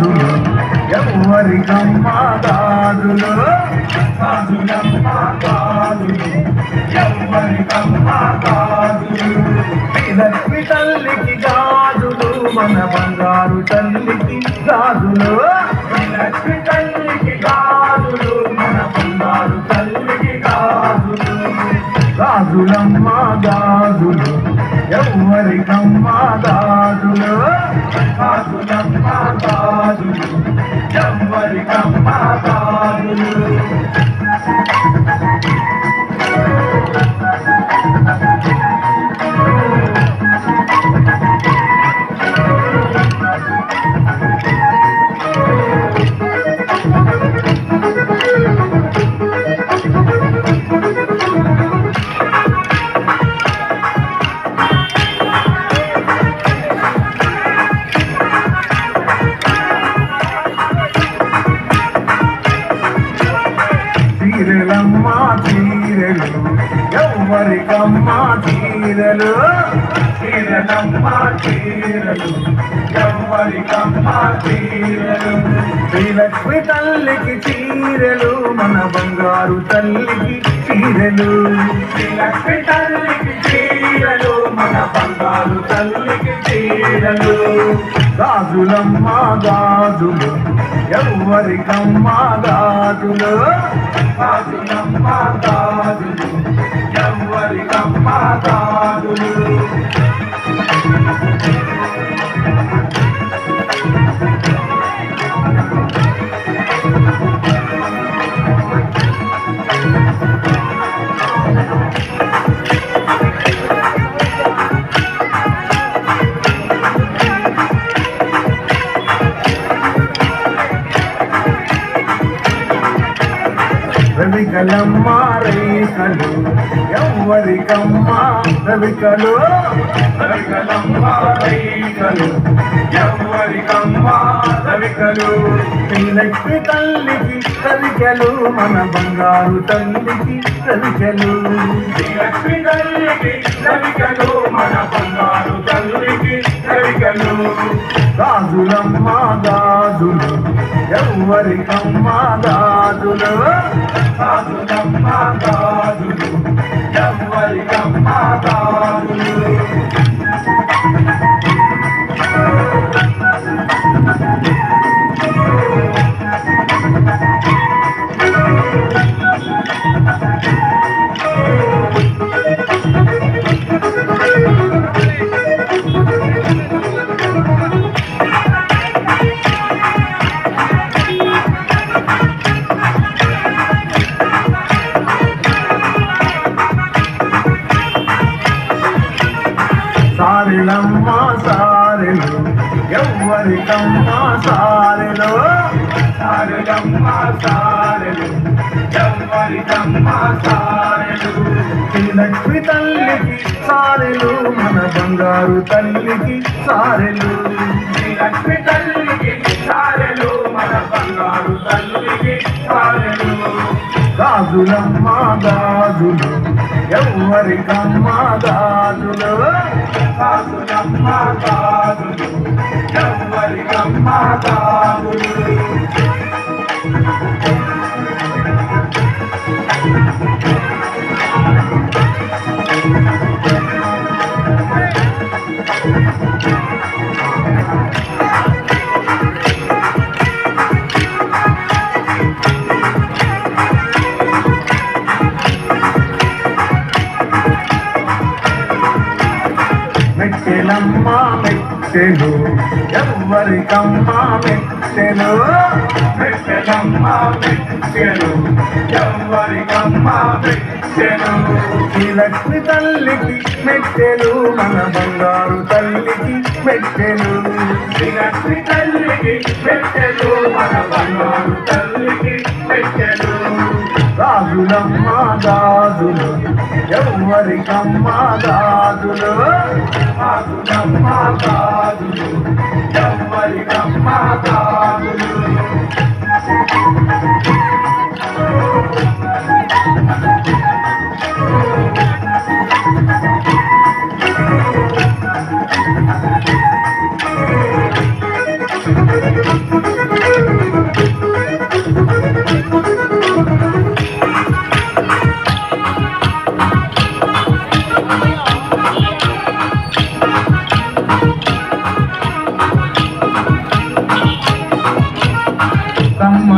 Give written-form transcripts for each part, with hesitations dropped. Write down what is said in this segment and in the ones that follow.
గాజులు ఎవ్వరికమ్మ గాజులు గాజులమ్మ గాజులు ఎవ్వరికమ్మ గాజులు లక్ష్మి తల్లికి గాజులు మన బంగారు తల్లికి గాజులు లక్ష్మి తల్లికి గాజులు మన బంగారు తల్లికి గాజులు గాజులమ్మ గాజులు ఎవ్వరికమ్మ గాజులు గాజులమ్మ గాజులు ఎవ్వరికమ్మ గాజులు చీరలమ్మ చీరలు ఎవ్వరికమ్మ చీరలు చీరలమ్మ చీరలు ఎవ్వరికమ్మ చీరలు శ్రీలక్ష్మి తల్లికి చీరలు మన బంగారు తల్లికి చీరలు లక్ష్మి తల్లికి చీరలు మన బంగారు తల్లికి చీరలు గాజులమ్మ గాజులు ఎవ్వరికమ్మ గాజులు గాజులమ్మ గాజులు ఎవ్వరికమ్మ గాజులు రవికలమ్మ రేఖలు ఎవ్వరికమ్మ రవికలు రవికలమ్మ రైకలు ఎవ్వరికమ్మ రవికలు శ్రీలక్ష్మి తల్లికి రవికలు మన బంగారు తల్లికి రవికలు లక్ష్మి తల్లికి రవికలు మన బంగారు తల్లికి రవికలు గాజులమ్మ గాజులు ఎవ్వరికమ్మ గాజులు గాజులమ్మ గాజులు ఎవ్వరికమ్మ గాజులు సారెలమ్మ సారెలు ఎవ్వరికమ్మ సారెలు సారెలమ్మ సారెలు ఎవ్వరికమ్మ సారెలు శ్రీలక్ష్మి తల్లికి సారెలు మన బంగారు తల్లికి సారెలు లక్ష్మి తల్లికి సారెలు మన బంగారు తల్లికి సారెలు గాజులమ్మ గాజులు ఎవ్వరికమ్మ గాజులు గాజులమ్మ గాజులు ఎవ్వరికమ్మ గాజులు మెట్టెలమ్మ మెట్టెలు ఎవ్వరికమ్మ మెట్టెలు మెట్టెలమ్మ మెట్టెలు ఎవ్వరికమ్మ మెట్టెలు శ్రీలక్ష్మి తల్లికి మెట్టెలు మన బంగారు తల్లికి మెట్టెలు లక్ష్మి తల్లికి మెట్టెలు మన బంగారు తల్లికి మెట్టెలు గాజులమ్మ గాజులు ఎవ్వరికమ్మ గాజులు గాజులమ్మ గాజులు ఎవ్వరికమ్మ గాజులు Thank you.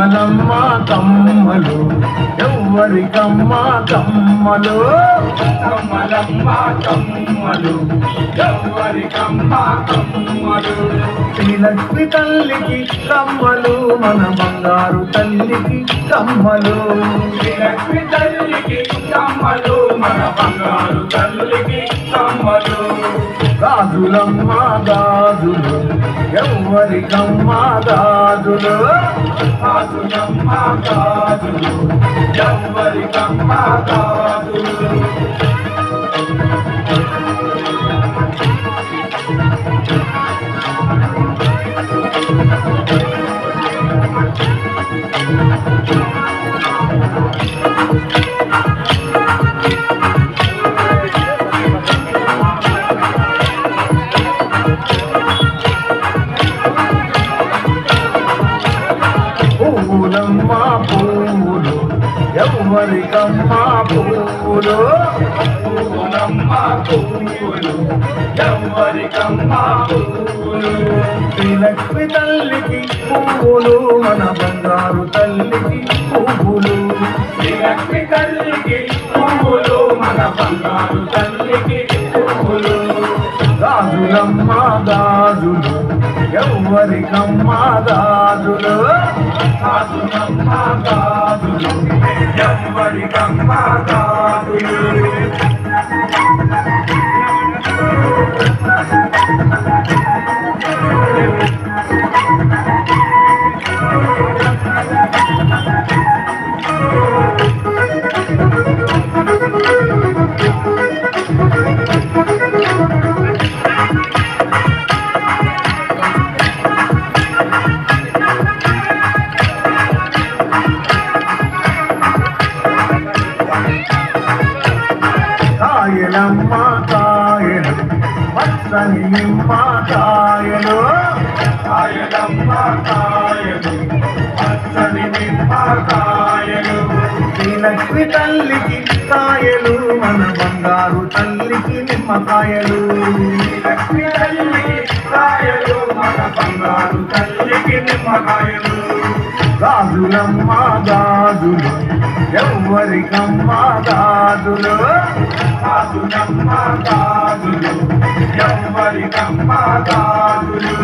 కమ్మలమ్మ కమ్మలు ఎవ్వరికమ్మ కమ్మలు కమ్మలమ్మ కమ్మలు ఎవ్వరికమ్మ కమ్మలు శ్రీలక్ష్మి తల్లికి కమ్మలు మన బంగారు తల్లికి కమ్మలు శ్రీలక్ష్మి తల్లికి కమ్మలు మన బంగారు తల్లికి కమ్మలు గాజులమ్మ గాజులు ఎవ్వరికమ్మ గాజులు గాజులమ్మ గాజులు ఎవ్వరికమ్మ గాజులు పువ్వులమ్మ పువ్వులు ఎవ్వరికమ్మ పువ్వులు పువ్వులమ్మ పువ్వులు ఎవ్వరికమ్మ పువ్వులు శ్రీలక్ష్మి తల్లికి పువ్వులు మన బంగారు తల్లికి పువ్వులు శ్రీలక్ష్మి తల్లికి పువ్వులు మన బంగారు తల్లికి పువ్వులు గాజులమ్మ గాజులు ఎవ్వరికమ్మ గాజులు గాజులమ్మ గాజులు ఎవ్వరికమ్మ గాజులు కాయలమ్మ కాయలు పచ్చని నిమ్మ కాయలు కాయలమ్మ కాయలు పచ్చని నిమ్మ కాయలు శ్రీలక్ష్మి తల్లికి కాయలు మన బంగారు తల్లికి నిమ్మకాయలు లక్ష్మి తల్లికి కాయలు మన బంగారు తల్లికి నిమ్మకాయలు గాజులమ్మ గాజులు ఎవ్వరికమ్మ గాజులు గాజులమ్మ గాజులు ఎవ్వరికమ్మ గాజులు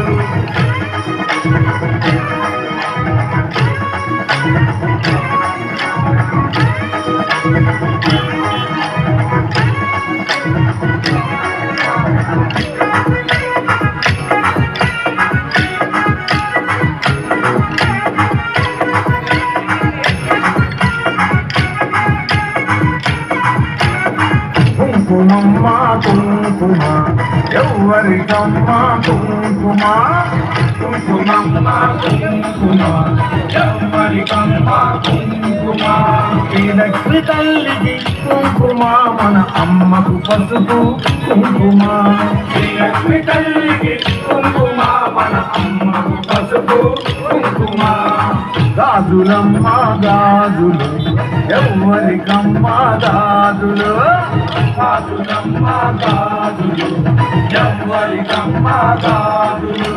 కుంకుమమ్మ కుంకుమ ఎవ్వరికమ్మ కుంకుమ కుంకుమమ్మ కుంకుమ ఎవ్వరికమ్మ కుంకుమ శ్రీలక్ష్మి తల్లికి కుంకుమ మన అమ్మకు పసుపు కుంకుమ శ్రీలక్ష్మి తల్లికి కుంకుమ మన అమ్మకు పసుపు కుంకుమ గాజులమ్మ గాజులు ఎవ్వరికమ్మ గాజులు గాజులమ్మ గాజులు ఎవ్వరికమ్మ గాజులు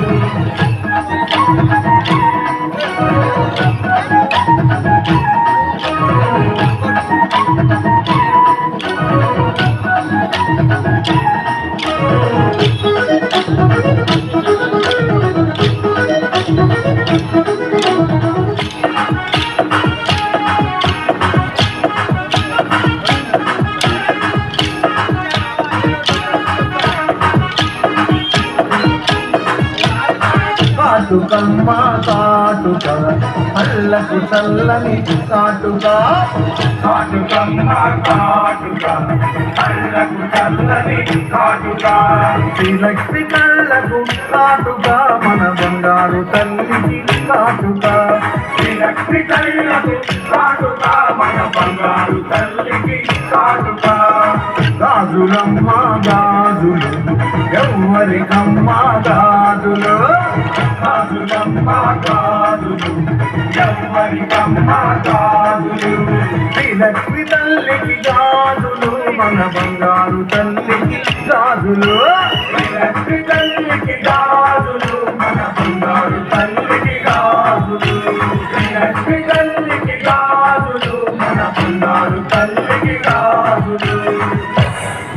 కాటుకమ్మ కాటుక అల్లకు చల్లని కాటుక కాటుకమ్మ కాటుక కళ్ళకు చల్లని కాటుక శ్రీలక్ష్మి కళ్ళకు కాటుక మన బంగారు తల్లికి కాటుక శ్రీలక్ష్మి కళ్ళకు కాటుక మన బంగారు తల్లికి కాటుక గాజులమ్మ గాజులు ఎవ్వరికమ్మ గాజులు గాజులమ్మ గాజులు ఎవ్వరికమ్మ గాజులు శ్రీలక్ష్మి తల్లికి గాజులు మన బంగారు తల్లికి గాజులు శ్రీలక్ష్మి తల్లికి గాజులు మన బంగారు తల్లికి